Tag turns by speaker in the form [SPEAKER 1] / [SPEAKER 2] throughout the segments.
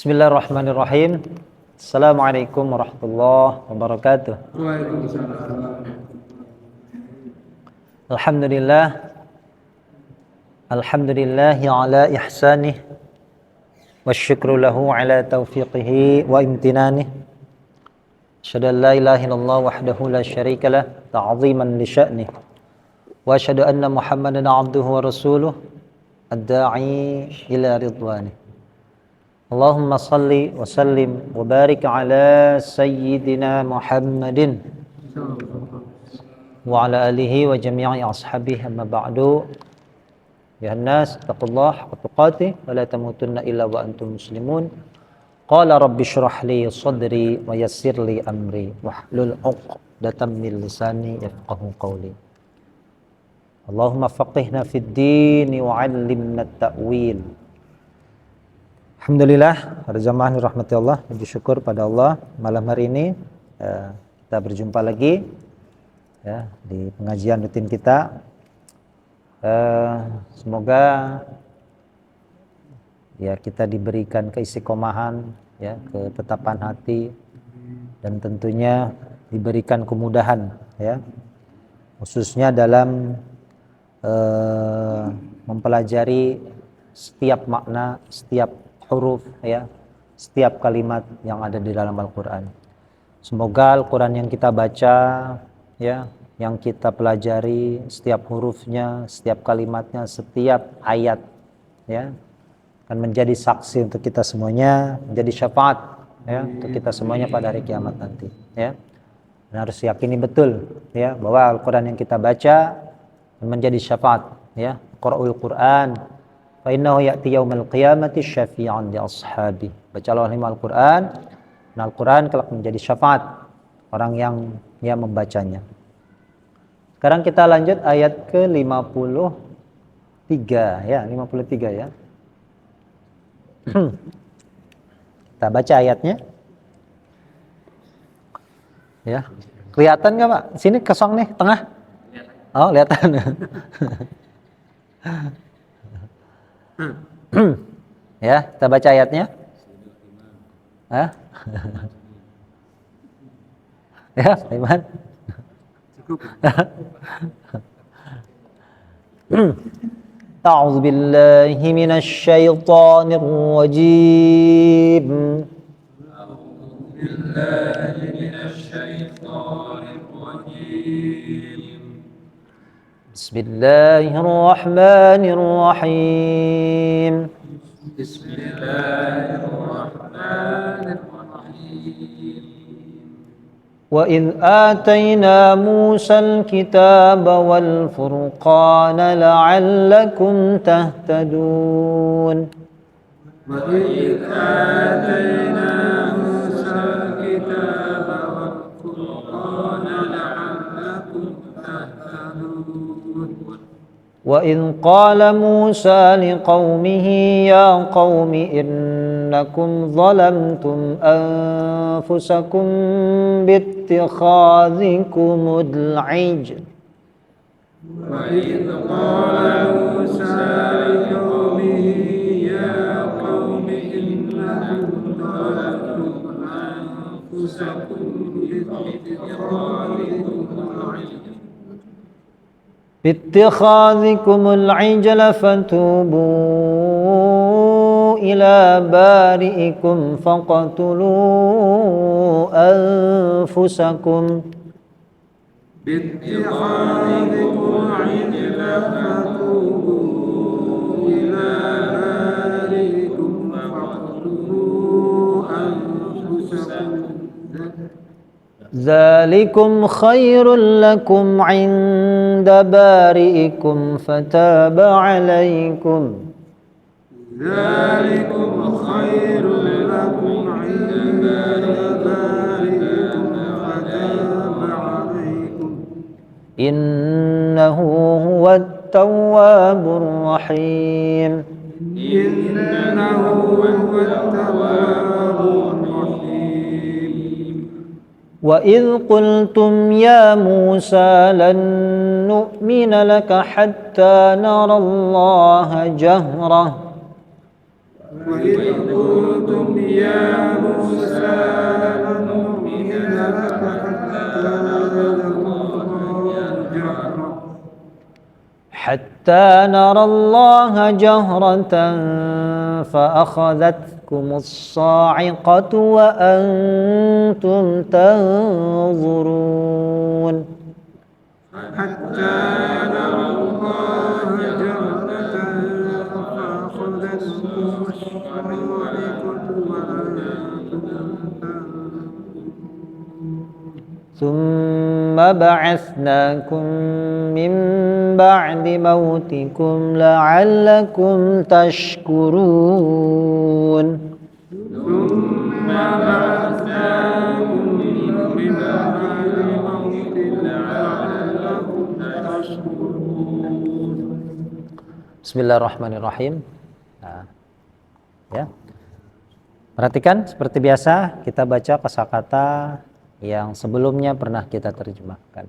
[SPEAKER 1] Bismillahirrahmanirrahim. Assalamualaikum warahmatullahi wabarakatuh.
[SPEAKER 2] Waalaikumsalam.
[SPEAKER 1] Alhamdulillahi ala ihsanih wasyukru lahu ala taufiqihi wa imtinanih. Asyhadu an la ilaha illallah wahdahu la syarika lah ta'ziman li sya'nih. Wa asyhadu anna Muhammadan abduhu wa rasuluh ad-da'i ila ridwanih. Allahumma salli wa sallim wa barik ala sayyidina Muhammadin wa ala alihi wa jami'i ashabihi amma ba'du. Ya nas, taqullah haqqa tuqatih wa la tamutunna illa wa antum muslimun. Qala rabbi shrah li sadri wa yassir li amri wahlul 'uqdatam min lisani yafqahu qawli. Allahumma faqihna fid din wa 'allimna at-ta'wil. Alhamdulillah, para jamaah dirahmati Allah, puji syukur pada Allah. Malam hari ini kita berjumpa lagi ya di pengajian rutin kita. Semoga ya kita diberikan keistiqomahan, ya, ketetapan hati, dan tentunya diberikan kemudahan, ya, khususnya dalam mempelajari setiap makna, setiap huruf, ya, setiap kalimat yang ada di dalam Al-Quran. Semoga Al-Quran yang kita baca, ya, yang kita pelajari, setiap hurufnya, setiap kalimatnya, setiap ayat, ya, akan menjadi saksi untuk kita semuanya, menjadi syafaat, ya, untuk kita semuanya pada hari kiamat nanti, ya. Dan harus yakini betul, ya, bahwa Al-Quran yang kita baca menjadi syafaat, ya. Qur'ul Quran fa innahu ya'ti yaumal qiyamati syafi'an li ashabi. Bacalah Al-Quran, dan Al-Quran kelak menjadi syafaat orang yang membacanya. Sekarang kita lanjut ayat ke-53, ya, 53, ya. Kita baca ayatnya. Ya. Kelihatan enggak, Pak? Sini kosong nih, tengah. Oh, kelihatan. Ya, kita baca ayatnya. Hah? Ya, Iman. A'udzu billahi minasy syaithanir rajim.
[SPEAKER 2] A'udzu billahi minasy syaithanir rajim.
[SPEAKER 1] Bismillahirrahmanirrahim.
[SPEAKER 2] Bismillahirrahmanirrahim.
[SPEAKER 1] Wa idh atayna Musal kitaba wal furqana la'allakum tahtadun.
[SPEAKER 2] Wa idh atayna Musal kitaba wal furqana la'allakum tahtadun.
[SPEAKER 1] وإذ قال موسى لقومه يا قوم إنكم ظلمتم أنفسكم باتخاذكم العجل
[SPEAKER 2] وإذ قال موسى لقومه يا قوم إنكم ظلمتم أنفسكم
[SPEAKER 1] باتخاذكم العجل فتوبوا إلى بارئكم فاقتلوا أنفسكم
[SPEAKER 2] باتخاذكم العجل فتوبوا إلى بارئكم فاقتلوا أنفسكم
[SPEAKER 1] ذلكم خير لكم عند بارئكم فتاب عليكم
[SPEAKER 2] ذلكم خير لكم عند بارئكم فتاب عليكم
[SPEAKER 1] إنه هو التواب الرحيم
[SPEAKER 2] إنه هو التواب الرحيم.
[SPEAKER 1] وإذ قلتم يا موسى لن نؤمن لك حتى نرى الله جهرة
[SPEAKER 2] وإذ قلتم يا موسى لن نؤمن لك حتى نرى الله جهرة
[SPEAKER 1] حتى نرى الله جهرة فأخذتكم الصاعقة وأنتم تنظرون
[SPEAKER 2] حتى نرى الله جهرة فأخذتكم الصاعقة وأنتم
[SPEAKER 1] ثم بعثناكم من بعد موتكم لعلكم تشكرون
[SPEAKER 2] ثم بعثناكم من بعد موت لعلكم تشكرون.
[SPEAKER 1] Bismillahirrahmanirrahim. Nah, ya. Perhatikan seperti biasa kita baca kosakata yang sebelumnya pernah kita terjemahkan.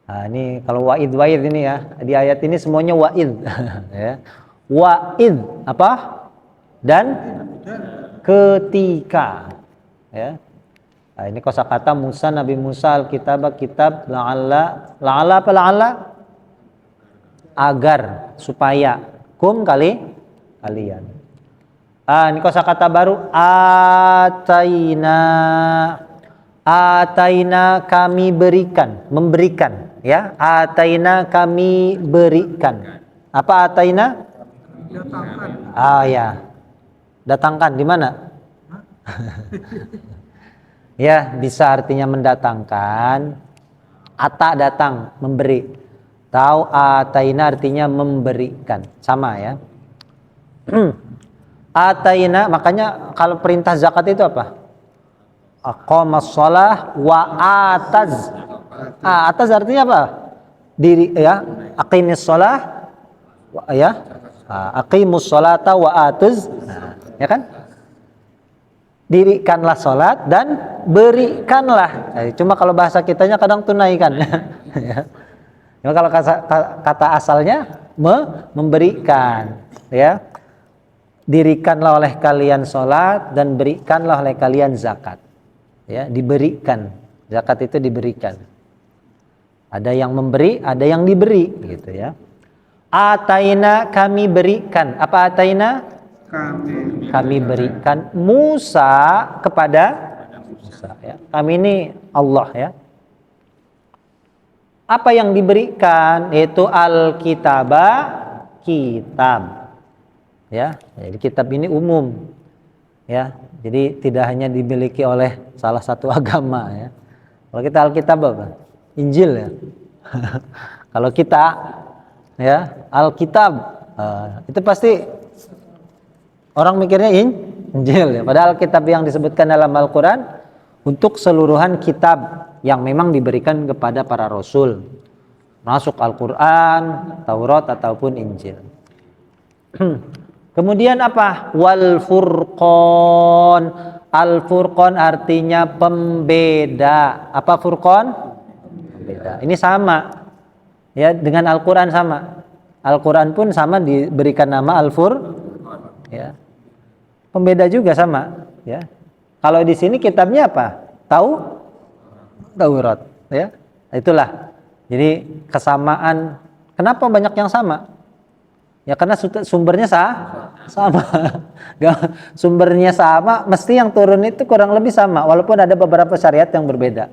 [SPEAKER 1] Nah, ini kalau wa'id ini ya, di ayat ini semuanya wa'id. Ya. Wa'id apa? Dan ketika. Ya. Nah, ini kosakata Musa, Nabi Musa, kitab la'alla apa la'alla? Agar, supaya, kalian. Ini kosakata baru, ataina kami berikan, memberikan, ya. Ataina kami berikan. Apa ataina?
[SPEAKER 2] Datangkan.
[SPEAKER 1] Ya. Datangkan di mana? Ya, bisa artinya mendatangkan. Ata datang, memberi. Tahu ataina artinya memberikan. Sama ya. Ataina, makanya kalau perintah zakat itu apa? Aqamas shalah wa ataz. Ataz artinya apa? Diri ya. Aqimis shalah ya. Aqimus sholata wa atuz. Ya kan? Dirikanlah salat dan berikanlah. Cuma kalau bahasa kitanya kadang tunaikan. Ya. Cuma kalau kata asalnya memberikan, ya. Dirikanlah oleh kalian salat dan berikanlah oleh kalian zakat. Ya, diberikan. Zakat itu diberikan. Ada yang memberi, ada yang diberi, gitu ya. Ataina kami berikan. Apa ataina? Kami berikan Musa kepada Musa, ya. Kami ini Allah, ya. Apa yang diberikan? Yaitu kitab. Ya, jadi kitab ini umum. Ya, jadi tidak hanya dimiliki oleh salah satu agama, ya. Kalau kita Alkitab apa? Injil, ya. Kalau kita, ya, Alkitab, itu pasti orang mikirnya Injil, ya. Padahal kitab yang disebutkan dalam Al-Quran untuk keseluruhan kitab yang memang diberikan kepada para rasul, masuk Al-Quran, Taurat ataupun Injil. Kemudian apa? Wal furqan. Al furqan artinya pembeda. Apa furqan? Pembeda. Ini sama, ya, dengan Al-Quran sama. Al-Quran pun sama diberikan nama Al-Fur, ya. Pembeda juga sama, ya. Kalau di sini kitabnya apa? Taurat, ya. Itulah. Jadi kesamaan. Kenapa banyak yang sama? Ya karena sumbernya sama. Sumbernya sama, mesti yang turun itu kurang lebih sama, walaupun ada beberapa syariat yang berbeda.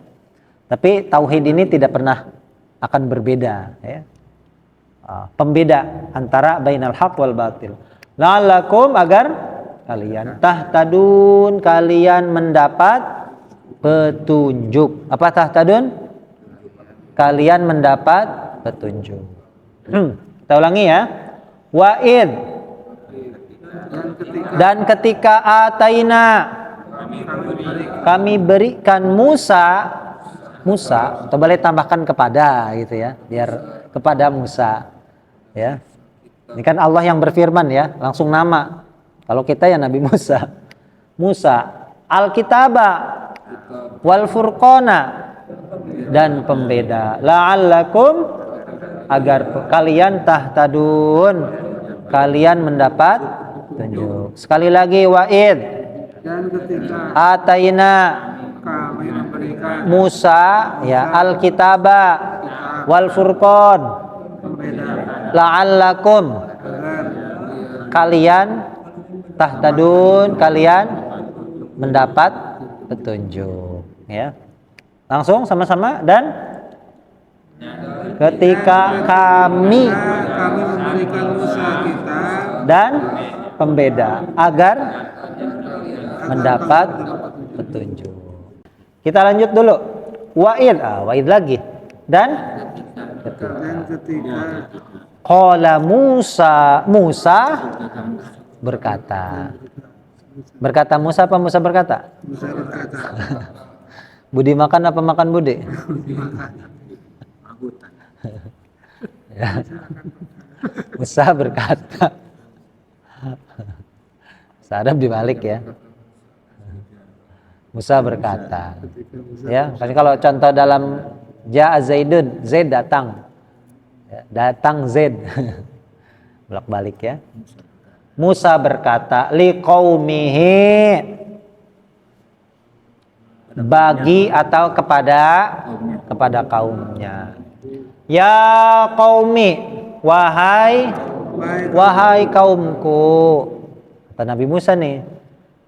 [SPEAKER 1] Tapi tauhid ini tidak pernah akan berbeda, ya. Pembeda antara bainal haq wal batil. La'allakum, agar kalian tahtadun, kalian mendapat petunjuk. Apa tahtadun? Kalian mendapat petunjuk. Kita ulangi, ya. Wa'id, dan ketika ataina kami berikan Musa, atau boleh tambahkan kepada, gitu ya, biar kepada Musa, ya. Ini kan Allah yang berfirman, ya, langsung nama. Kalau kita ya Nabi Musa, Alkitaba wal furqana, dan pembeda, la'allakum, agar kalian tahtadun, kalian mendapat petunjuk. Sekali lagi wa'id
[SPEAKER 2] Dan ketika
[SPEAKER 1] ataina
[SPEAKER 2] kami memberikan
[SPEAKER 1] Musa ya alkitaba wal furqan
[SPEAKER 2] pembeda
[SPEAKER 1] la'allakum
[SPEAKER 2] agar
[SPEAKER 1] kalian tahtadun, kalian mendapat petunjuk ya. Langsung sama-sama. Dan ketika kami
[SPEAKER 2] memberikan Musa kita
[SPEAKER 1] dan pembeda agar mendapat petunjuk. Kita lanjut dulu. Wa'id, wa'id lagi. Dan
[SPEAKER 2] ketika
[SPEAKER 1] qala Musa berkata. Berkata Musa apa Musa berkata?
[SPEAKER 2] Musa berkata
[SPEAKER 1] Budi makan apa makan Budi? Ya. Musa berkata. Sadap dibalik ya. Musa berkata. Ya, kan kalau contoh dalam Ja'a Zaidun, Zaid datang. Ya, datang Zaid. Bolak-balik ya. Musa berkata liqaumihi, bagi atau kepada kaumnya. Ya qaumi, wahai kaumku. Kata Nabi Musa nih,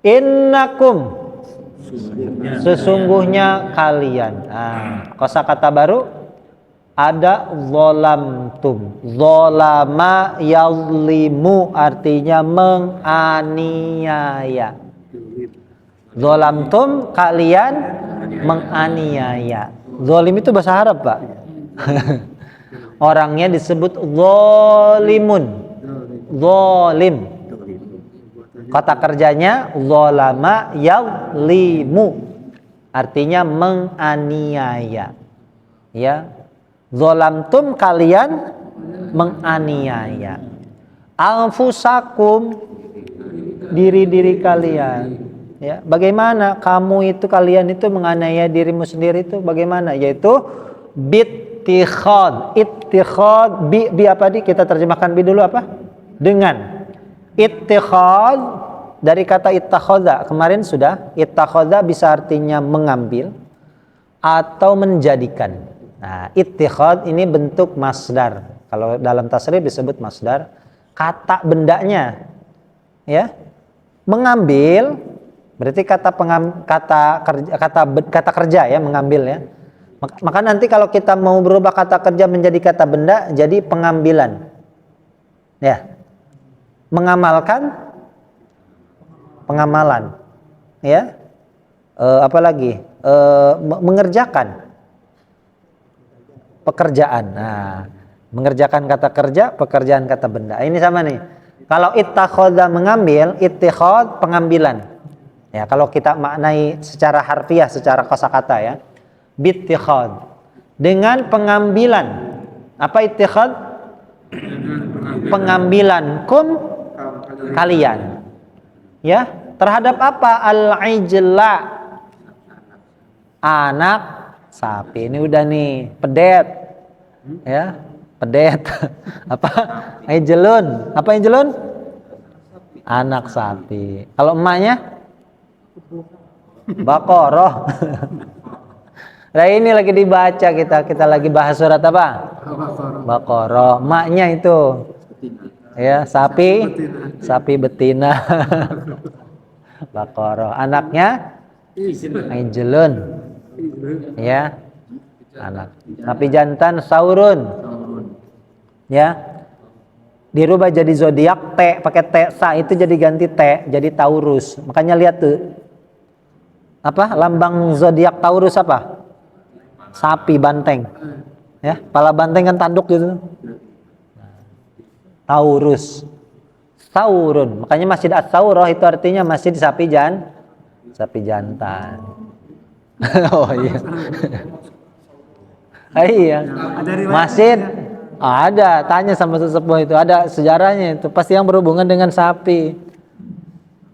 [SPEAKER 1] innakum, sesungguhnya kalian. Kosakata baru ada zolamtum. Zolama yazlimu artinya menganiaya. Zolamtum, kalian menganiaya. Zolim itu bahasa Arab, Pak. Orangnya disebut zolimun. Zolim. Kata kerjanya zolama yazlimu, artinya menganiaya. Ya. Zolamtum, kalian menganiaya. Anfusakum, diri-diri kalian. Ya, bagaimana kamu itu, kalian itu menganiaya dirimu sendiri itu bagaimana? Yaitu bittikhad. Ittikhad bi apa di? Kita terjemahkan bi dulu apa? Dengan. Ittikhad dari kata ittakhadha. Kemarin sudah. Ittakhadha bisa artinya mengambil atau menjadikan. Nah, ittikhad ini bentuk masdar. Kalau dalam tasrif disebut masdar. Kata bendanya, ya, mengambil berarti kata kerja ya, mengambil ya. Maka nanti kalau kita mau berubah kata kerja menjadi kata benda, jadi pengambilan, ya, mengamalkan, pengamalan, ya, apalagi mengerjakan. Pekerjaan. Nah, mengerjakan kata kerja, pekerjaan kata benda. Ini sama nih. Kalau ittakhadha mengambil, ittikhad pengambilan. Ya, kalau kita maknai secara harfiah, secara kosakata ya. Bittikhad. Dengan pengambilan. Apa ittikhad? Pengambilan kalian. Ya, terhadap apa? Al-ijla. Anak sapi. Ini udah nih, pedet. Ya, pedet. Apa? Ijlun. Apa ijlun? Anak sapi. Kalau emaknya? Baqarah. Nah, ini lagi dibaca kita lagi bahas surat apa? Baqarah. Emaknya itu. Ya, sapi betina. Baqarah. Anaknya? Ijlun. Ya, anak. Sapi jantan saurun. Ya, dirubah jadi zodiak T, pakai T, sa itu jadi ganti T, jadi Taurus. Makanya lihat tuh, apa lambang zodiak Taurus apa? Sapi banteng. Ya, kepala banteng kan tanduk gitu. Taurus, saurun. Makanya Masjid As-Saurah itu artinya masjid sapi jantan. Oh iya. Iya. Masjid ada, tanya sama sesepuh itu, ada sejarahnya itu, pasti yang berhubungan dengan sapi.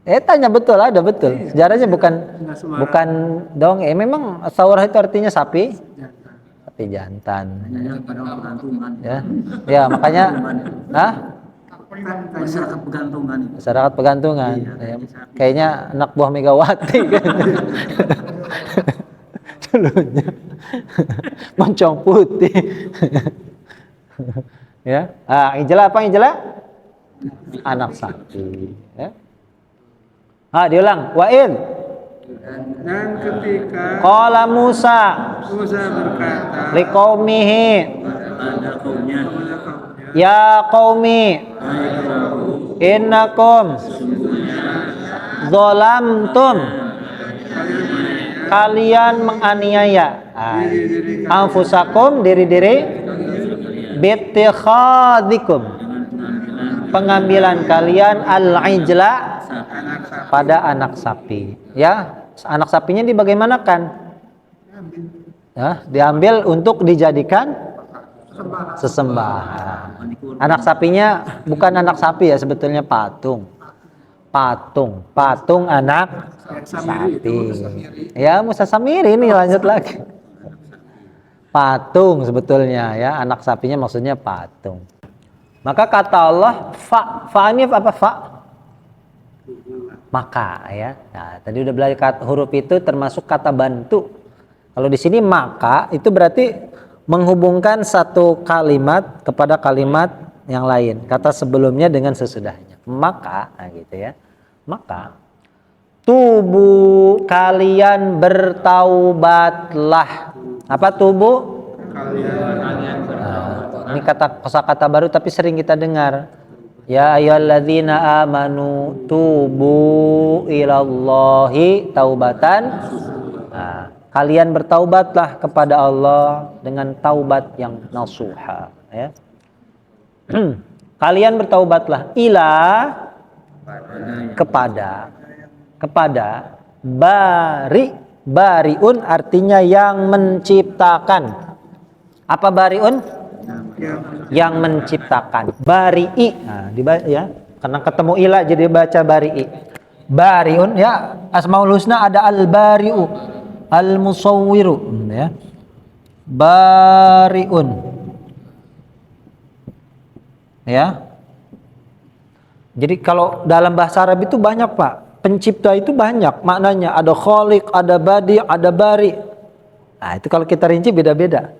[SPEAKER 1] Tanya betul, ada betul. Sejarahnya bukan dong. Memang saurah itu artinya sapi jantan. Ya. Ya, makanya
[SPEAKER 3] masyarakat pegantungan itu.
[SPEAKER 1] Masyarakat pegantungan.
[SPEAKER 3] Iya,
[SPEAKER 1] Ya,
[SPEAKER 3] sapi.
[SPEAKER 1] kayaknya anak buah Megawati kan. Dulunya. Moncong putih. Ya. Ijlah apa ijlah? Anak sapi. Ya. Diulang. Wa'id.
[SPEAKER 2] Dan ketika
[SPEAKER 1] Qala Musa
[SPEAKER 2] Musa berkata
[SPEAKER 1] liqaumihi
[SPEAKER 3] Ada kaumnya,
[SPEAKER 2] kepada kaumnya,
[SPEAKER 1] ya qaumi innakum zalamtum kalian menganiaya anfusakum diri-diri bittikhadikum pengambilan kalian al-ijla pada anak sapi. Ya, anak sapinya dibagaimanakan? Ya, diambil untuk dijadikan sesembahan. Anak sapinya bukan anak sapi ya, sebetulnya patung. Patung anak sapi. Ya, Musa Samiri ini lanjut lagi. Patung sebetulnya ya, anak sapinya maksudnya patung. Maka kata Allah, fa ini apa fa? Maka ya. Nah, tadi udah belajar huruf itu termasuk kata bantu. Kalau di sini maka itu berarti menghubungkan satu kalimat kepada kalimat yang lain. Kata sebelumnya dengan sesudahnya. Maka, nah gitu ya. Maka tubuh kalian bertaubatlah. Apa tubuh? Ini kosakata baru tapi sering kita dengar. Ya ayyuhalladzina amanu tubu ilallahi taubatan. Kalian bertaubatlah kepada Allah dengan taubat yang nasuha, ya. Kalian bertaubatlah kepada bariun artinya yang menciptakan. Apa bariun? Yang menciptakan. Bari'i. Nah, ya, karena ketemu ila jadi baca bari'i. Bariun ya, Asmaul Husna ada al-bari'u, al-musawwiru, ya. Bariun. Ya. Jadi kalau dalam bahasa Arab itu banyak, Pak. Pencipta itu banyak maknanya. Ada khaliq, ada badi, ada bari. Nah, itu kalau kita rinci beda-beda.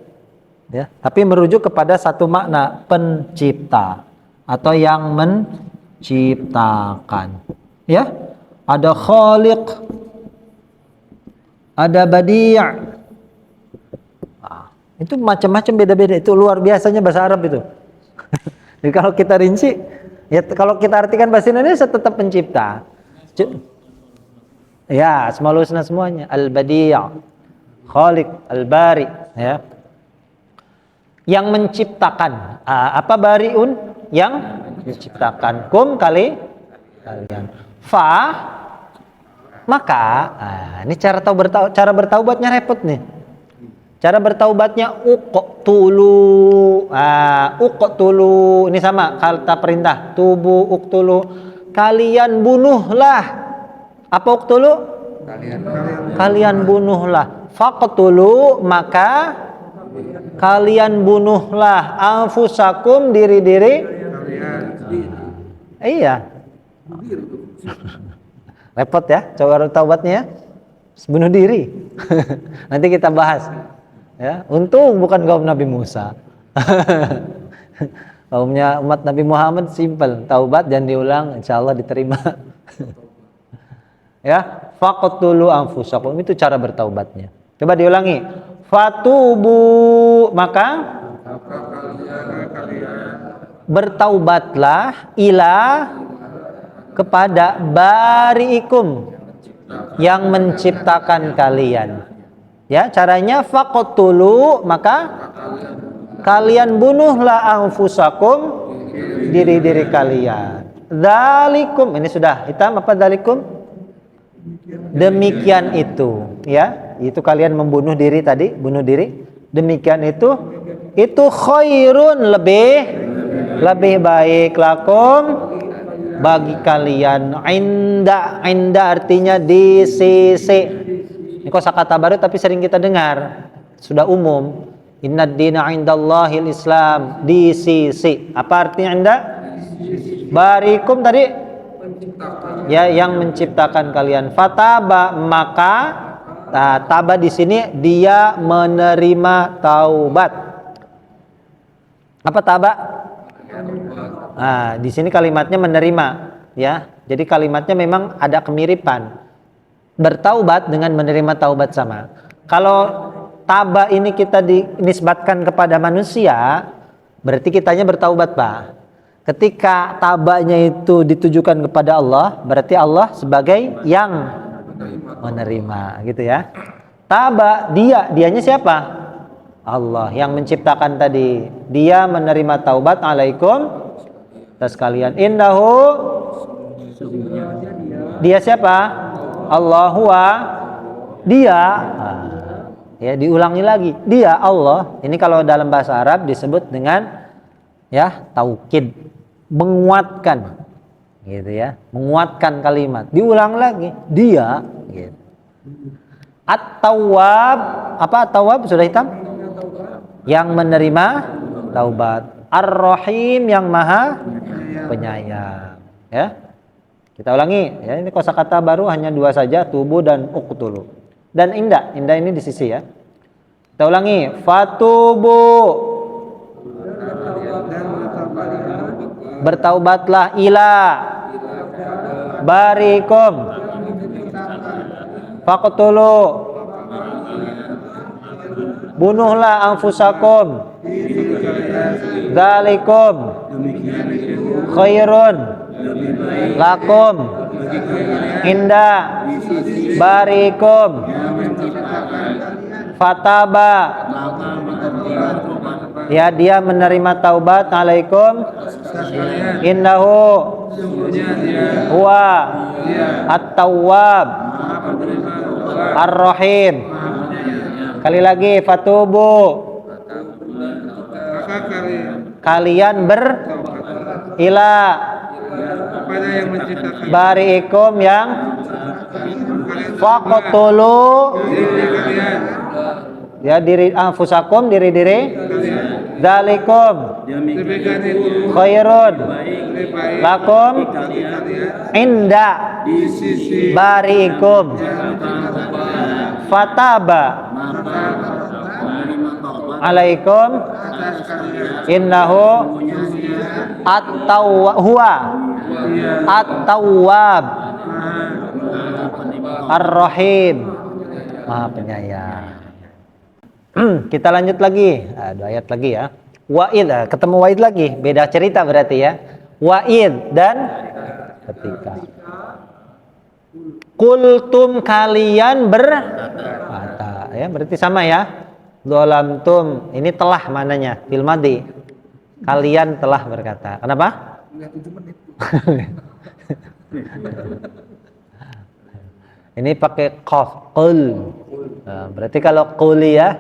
[SPEAKER 1] Ya, tapi merujuk kepada satu makna, pencipta atau yang menciptakan. Ya, ada khaliq, ada badi'. Itu macam-macam beda-beda. Itu luar biasanya bahasa Arab itu. Jadi kalau kita rinci, ya kalau kita artikan bahasa Indonesia tetap pencipta. Ya, Asmaul Husna semuanya. Al-badi', khaliq, al-bari, ya. Yang menciptakan. Apa bariun? Yang menciptakan. Kalian. Maka ini cara bertaubatnya repot nih. Cara bertaubatnya uqtulu. Uqtulu ini sama kata perintah. Tubuh uqtulu. Kalian bunuhlah. Apa uqtulu? Kalian bunuhlah. Faqtulu maka kalian bunuhlah anfusakum diri-diri. Iya. Repot ya, coba taubatnya ya. Bunuh diri. Nanti kita bahas. Ya, untung bukan kaum Nabi Musa. Kaumnya umat Nabi Muhammad simpel, taubat dan diulang, insyaallah diterima. Ya, faqtulu anfusakum itu cara bertaubatnya. Coba diulangi. Fatubu maka bertaubatlah ila kepada bariikum yang menciptakan kalian. Ya, caranya faqtulu maka kalian bunuhlah anfusakum diri-diri kalian. Dzalikum ini sudah hitam apa dzalikum? Demikian itu, ya. Itu kalian membunuh diri tadi, bunuh diri. Demikian itu khairun lebih baik lakum bagi kalian. Inda artinya di sisi. Ini kosakata baru tapi sering kita dengar. Sudah umum. Innad dina indallahil Islam, di sisi. Apa artinya inda? Barikum tadi ya yang menciptakan kalian. Fataba maka taba di sini dia menerima taubat. Apa taba? Di sini kalimatnya menerima ya. Jadi kalimatnya memang ada kemiripan. Bertaubat dengan menerima taubat sama. Kalau taba ini kita dinisbatkan kepada manusia, berarti kitanya bertaubat, Pak. Ketika tabanya itu ditujukan kepada Allah, berarti Allah sebagai yang menerima, gitu ya. Taba dianya siapa? Allah yang menciptakan tadi. Dia menerima taubat alaikum atas kalian. Indahu dia siapa? Allah huwa dia. Ya, diulangi lagi. Dia Allah. Ini kalau dalam bahasa Arab disebut dengan ya taukid, menguatkan. Gitu ya. Menguatkan kalimat. Diulang lagi. Dia gitu. At-Tawwab, apa At-Tawwab sudah hitam? Yang menerima taubat. Ar-Rahim yang Maha Penyayang. Ya. Kita ulangi, ya ini kosakata baru hanya 2 saja, tubuh dan uqtulu. Dan inda ini di sisi ya. Kita ulangi, fatubu. Bertaubatlah ila barikum. Faqtulu. Bunuhlah anfusakum. Dzalikum khairun lakum inda barikum fataba ya dia menerima taubat alaikum innahu huwa at-tawwab ar-rahim. Kali lagi fatubu kalian ila
[SPEAKER 2] kepada yang menciptakan
[SPEAKER 1] bariikum yang faqtulu ya diri anfusakum diri dzalikum khairun lakum inda bariikum fataba alaikum innahu at-tawwab ar-rahim Maha Penyayang. Kita lanjut lagi. 2 ayat lagi ya. Wa'id, ketemu wa'id lagi. Beda cerita berarti ya. Wa'id dan ketika. Kultum kalian berkata. Ya, berarti sama ya. Dolamtum. Ini telah mananya. Fil madi. Kalian telah berkata. Kenapa? Ini pakai qaf. Qul. Nah, berarti kalau kuliah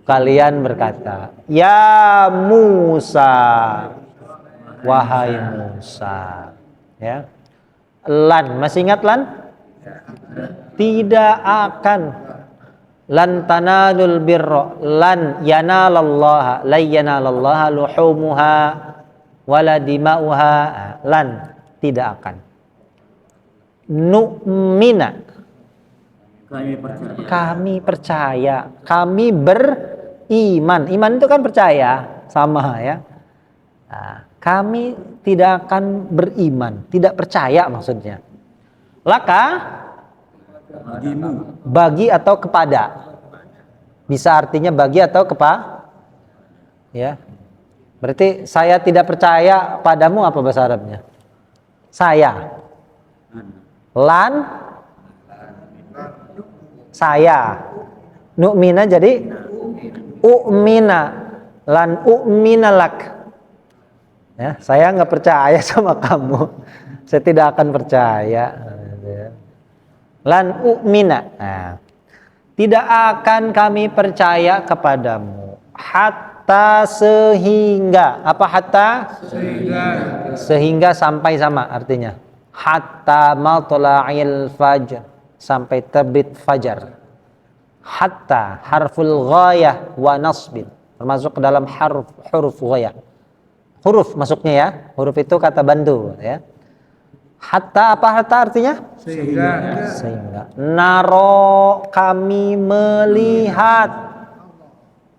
[SPEAKER 1] kalian berkata, ya Musa, wahai Musa, ya. Lan, masih ingat lan? Tidak akan lan tanalul birra lan yanalallaha la yanalallaha luhumuha wala dima'uha lan tidak akan nu'mina kami percaya kami beriman. Iman itu kan percaya sama ya. Kami tidak akan beriman, tidak percaya maksudnya. Laka bagi atau kepada. Bisa artinya bagi atau ya. Berarti saya tidak percaya padamu apa bahasa Arabnya? Saya. Lan saya. Nu'mina jadi u'mina. Lan u'mina lak. Ya, saya nggak percaya sama kamu. Saya tidak akan percaya. Lan u'mina. Nah, tidak akan kami percaya kepadamu. Hatta sehingga. Apa hatta? Sehingga sampai sama artinya. Hatta matla'il fajr. Sampai terbit fajar. Hatta harful ghayah wa nasbin. termasuk ke dalam huruf ghayah. Huruf masuknya ya, huruf itu kata bantu ya. Hatta apa hatta artinya? Sehingga. Naro kami melihat.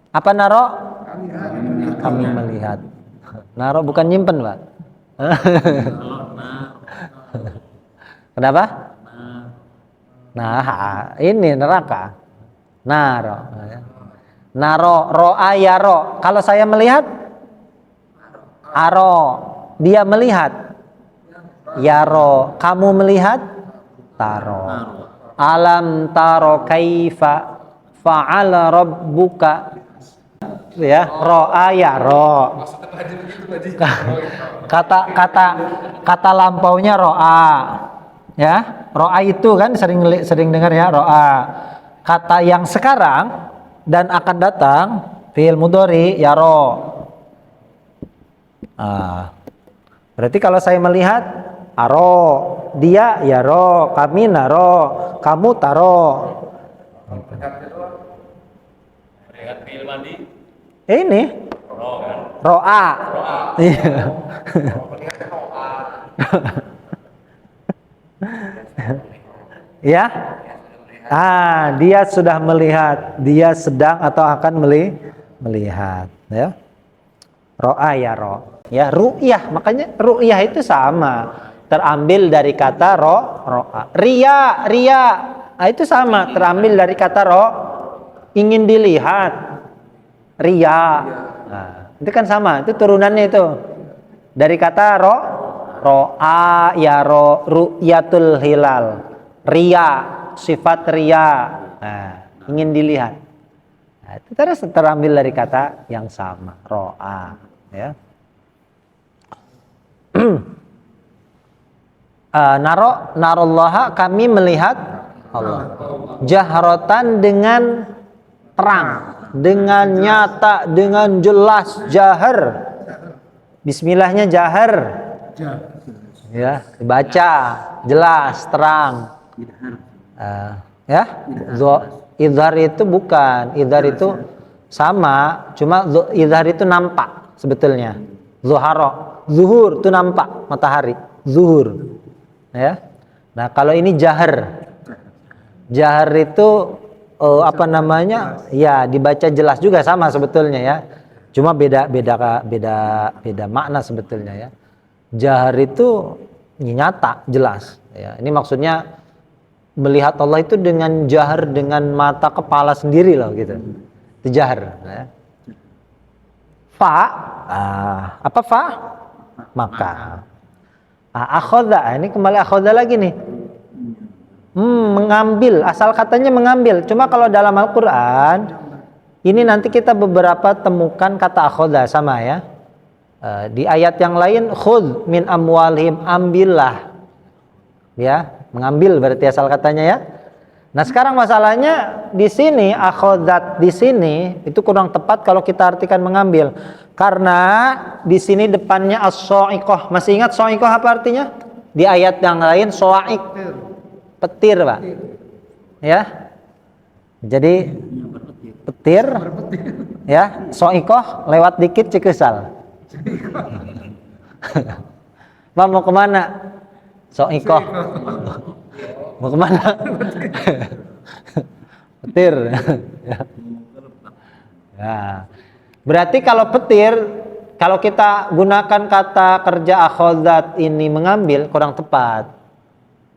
[SPEAKER 1] Apa naro? Kami melihat. Naro bukan nyimpen, Pak. Kenapa? Nah, ini neraka. Naro. Naro, ro'a yaro. Kalau saya melihat, aro. Dia melihat. Yaro. Kamu melihat? Taro. Alam taro kaifa fa'ala rabbuka. Ya, ro'a yaro. Kata lampaunya ro'a. Ya, ro'a itu kan sering dengar ya, ro'a. Kata yang sekarang dan akan datang fi'il mudhari yaro. Berarti kalau saya melihat aro, dia yaro, kami naro, kamu taro.
[SPEAKER 4] Melihat fi'il madi.
[SPEAKER 1] Ini ro'a. Iya. Ya. Dia sudah melihat, dia sedang atau akan melihat, ya. Ro'a ya ro. Ya, ru'yah, makanya ru'yah itu sama, terambil dari kata ro'a. Riya. Itu sama, terambil dari kata ingin dilihat. Riya. Itu kan sama, itu turunannya itu. Dari kata ro'a ya ro, ru'yatul hilal. Riya, sifat riya, ingin dilihat. Itu terus terambil dari kata yang sama, ro'a, ya. Narollaha, kami melihat Allah. Jahratan dengan terang, dengan nyata, dengan jelas, jahar. Bismillahnya jahar. Ya, dibaca, jelas, terang. Ya, idhar itu bukan, idhar itu sama, cuma idhar itu nampak sebetulnya. Zuhur itu nampak matahari, zuhur. Ya. Nah, kalau ini jahar. Jahar itu apa namanya? Ya, dibaca jelas juga sama sebetulnya ya. Cuma beda makna sebetulnya ya. Jahar itu nyata, jelas ya. Ini maksudnya melihat Allah itu dengan jahar, dengan mata kepala sendiri loh gitu. Itu jahar ya. Apa fa? Maka. Akhadha, ini kembali akhadha lagi nih. Mengambil, asal katanya mengambil. Cuma kalau dalam Al-Qur'an ini nanti kita beberapa temukan kata akhadha sama ya. Di ayat yang lain khudh min amwalihim, ambillah. Ya, mengambil berarti asal katanya ya. Nah, sekarang masalahnya di sini akhadzat di sini itu kurang tepat kalau kita artikan mengambil. Karena di sini depannya as-sa'iqah. Masih ingat sa'iqah apa artinya? Di ayat yang lain sa'iq. Petir, Pak. Ya. Jadi petir. Ya, sa'iqah lewat dikit cikesal. Pak mau kemana? Sa'iqah. Mau kemana? Petir. Ya. Berarti kalau petir, kalau kita gunakan kata kerja akhadzat ini mengambil kurang tepat.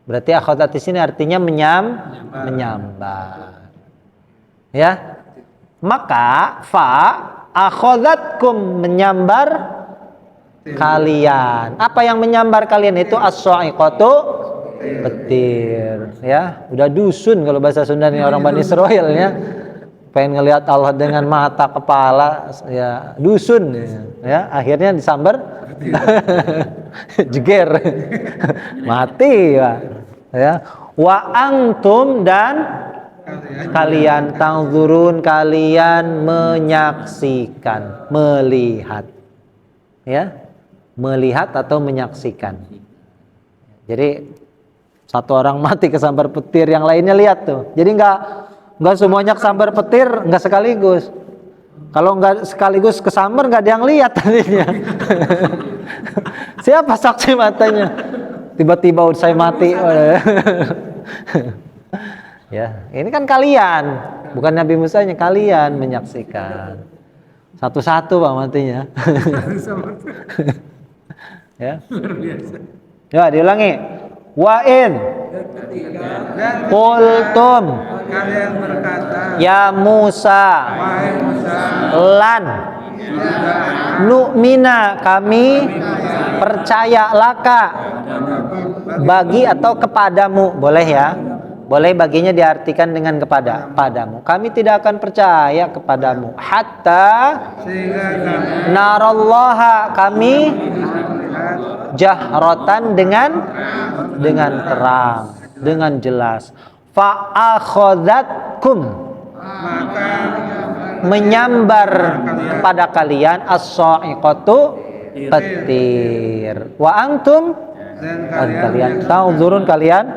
[SPEAKER 1] Berarti akhadzat di sini artinya menyambar. Ya. Maka fa akhadzatkum, menyambar kalian. Apa yang menyambar kalian itu as-sa'iqatu, petir ya. Udah dusun kalau bahasa Sunda nih orang Bani Israil ya. Pengen ngelihat Allah dengan mata kepala ya, dusun ya. Akhirnya disambar jeger. Mati ya. Ya. Wa antum, dan kalian tangzurun, kalian menyaksikan, melihat. Ya. Melihat atau menyaksikan. Jadi satu orang mati kesambar petir, yang lainnya lihat tuh. Jadi enggak semuanya kesambar petir, enggak sekaligus. Kalau nggak sekaligus kesambar nggak ada yang lihat tadinya. Siapa saksi matanya? Tiba-tiba saya mati. Ya, ini kan kalian, bukan Nabi Musanya, kalian menyaksikan. Satu-satu Pak matinya. Ya. Ya, diulangi. Wa in qultum
[SPEAKER 2] Kalian berkata,
[SPEAKER 1] ya Musa
[SPEAKER 2] wahai Musa,
[SPEAKER 1] lan nu'mina kami percaya laka bagi atau kepadamu, boleh ya, boleh baginya diartikan dengan padamu, kami tidak akan percaya kepadamu hatta
[SPEAKER 2] sehingga kami
[SPEAKER 1] narallaha kami jahratan dengan terang, dengan jelas. Fa akhadhatkum
[SPEAKER 2] maka
[SPEAKER 1] menyambar kepada kalian as-sa'iqatu petir. Wa antum
[SPEAKER 2] dan
[SPEAKER 1] kalian ta'dzurun kalian.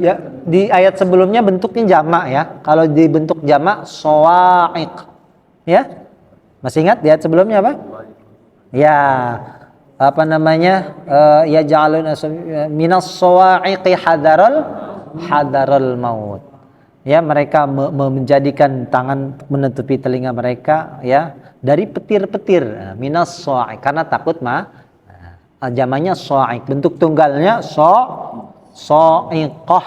[SPEAKER 1] Ya, di ayat sebelumnya bentuknya jamak ya. Kalau dibentuk jamak sawa'iq. Ya? Masih ingat di ayat sebelumnya apa? Ya, apa namanya? Ya ja'alun minas sawa'iqi hadarul maut. Ya, mereka menjadikan tangan menutupi telinga mereka ya dari petir-petir minas sa'iq karena takut jamannya sa'iq, bentuk tunggalnya sa'iqah.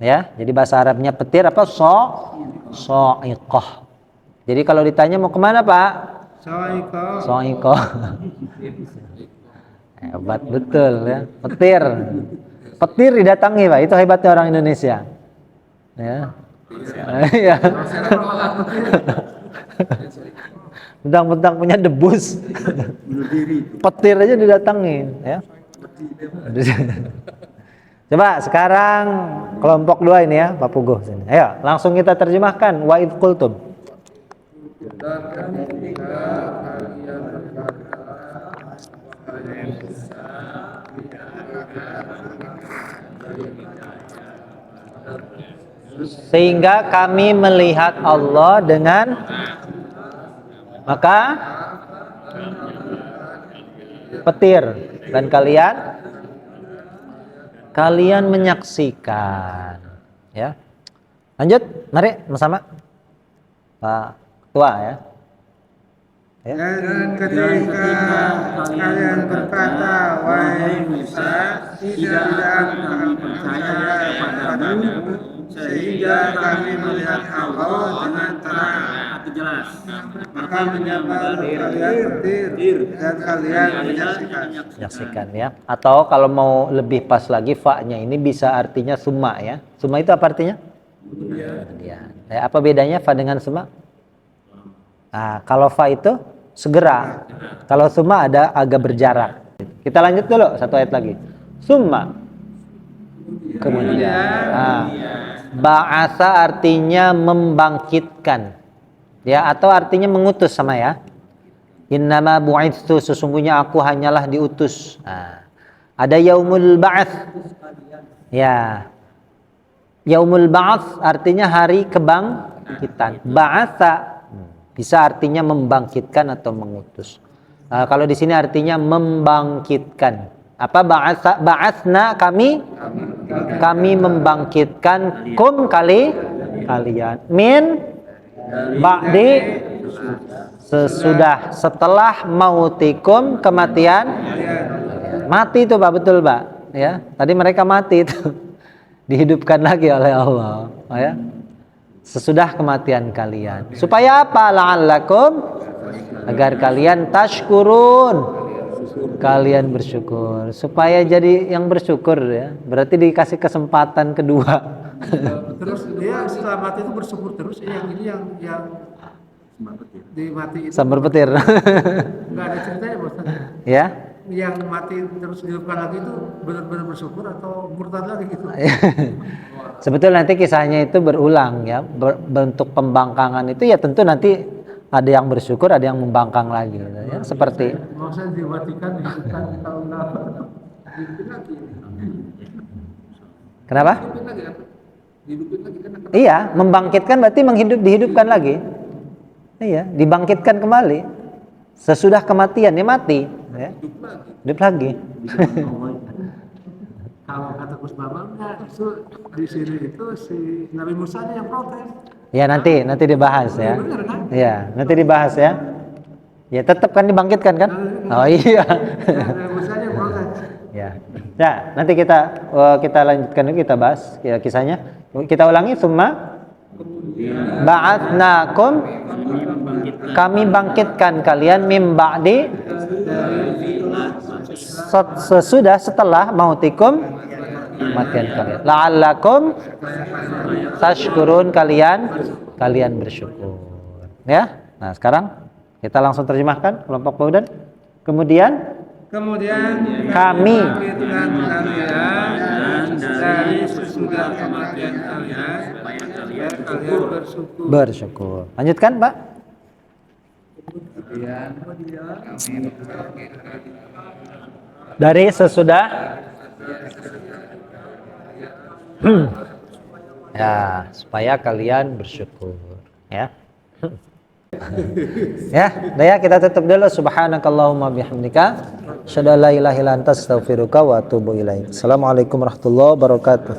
[SPEAKER 1] Ya, jadi bahasa Arabnya petir apa? Sa'iqah. Jadi kalau ditanya mau kemana Pak? Sa'iqah. Hebat betul ya, petir. Petir didatangi Pak, itu hebatnya orang Indonesia. Ya. Ya. Bentang-bentang punya debus. Petir aja didatangin ya. Coba sekarang kelompok 2 ini ya, Pak Puguh sini. Ayo, langsung kita terjemahkan wa id qultum. Sehingga kami melihat Allah dengan maka petir dan kalian menyaksikan ya. Lanjut, mari bersama Pak Tua ya. Ya.
[SPEAKER 2] Dan ketika kalian berkata, wahai Musa, tidak kami percaya kepadamu, sehingga kami melihat Allah dengan terang.
[SPEAKER 3] Jelas.
[SPEAKER 2] Maka menyambar kalian petir dan kalian
[SPEAKER 1] Menyaksikan ya. Atau kalau mau lebih pas lagi fa-nya ini bisa artinya summa ya. Summa itu apa artinya? Kemudian. Ya, apa bedanya fa dengan summa? Nah, kalau fa itu segera. Kalau summa ada agak berjarak. Kita lanjut dulu satu ayat lagi. Summa. Kemudian. Nah, ba'asa artinya membangkitkan. Ya, atau artinya mengutus sama ya. Innama bu'itsu, sesungguhnya aku hanyalah diutus. Nah, ada yaumul ba'ats. Ya. Yaumul ba'ats artinya hari kebangkitan. Ba'atsa bisa artinya membangkitkan atau mengutus. Kalau di sini artinya membangkitkan. Apa ba'atsna kami membangkitkan kalian min ba'di setelah mautikum kematian. Mati itu Pak, betul Pak ya. Tadi mereka mati itu dihidupkan lagi oleh Allah ya. Sesudah kematian kalian. Supaya apa? La'allakum, agar kalian tashkurun, kalian bersyukur. Supaya jadi yang bersyukur ya. Berarti dikasih kesempatan kedua.
[SPEAKER 2] Terus dia setelah mati itu bersyukur terus. Yang ini yang dimati itu
[SPEAKER 1] Sambar petir.
[SPEAKER 2] nggak ada ceritanya Ustaz.
[SPEAKER 1] Ya.
[SPEAKER 2] Yang mati terus dihidupkan lagi itu benar-benar bersyukur atau murtad lagi gitu?
[SPEAKER 1] Sebetulnya nanti kisahnya itu berulang ya. Bentuk pembangkangan itu ya tentu nanti ada yang bersyukur, ada yang membangkang lagi ya. Seperti
[SPEAKER 2] Maksudnya dimatikan, dihidupkan tahun berapa? Dihidupin lagi.
[SPEAKER 1] kenapa?
[SPEAKER 2] Dihidupin lagi kan?
[SPEAKER 1] Iya, membangkitkan berarti dihidupkan lagi. Iya, dibangkitkan kembali. Sesudah kematian dia mati, ya. Hidup lagi.
[SPEAKER 2] Kalau kata Gus Bambang itu di sini itu si Nabi Musa yang protes.
[SPEAKER 1] Ya nanti dibahas ya.
[SPEAKER 2] Benar kan?
[SPEAKER 1] Ya, nanti dibahas ya. Ya tetap kan dibangkitkan kan? Oh iya.
[SPEAKER 2] Nabi Musa yang protes.
[SPEAKER 1] Ya. Ya, nanti kita lanjutkan dulu, kita bahas ya kisahnya. Kita ulangi summa ba'atsnakum, kami bangkitkan kalian mim ba'di, setelah mautikum, kematian kalian. La'allakum tashkurun, kalian bersyukur. Ya. Nah, sekarang kita langsung terjemahkan kelompok Paudan. Kemudian kami
[SPEAKER 2] bangkitkan kalian dari sesudah kematian kalian supaya kalian bersyukur.
[SPEAKER 1] Lanjutkan, Pak. Dari sesudah ya, supaya kalian bersyukur, ya. Ya, dah ya, kita tutup dulu. Subhanakallahumma bihamdika asyhadu an la ilaha illa anta astaghfiruka wa atubu ilaik. Assalamualaikum warahmatullahi wabarakatuh.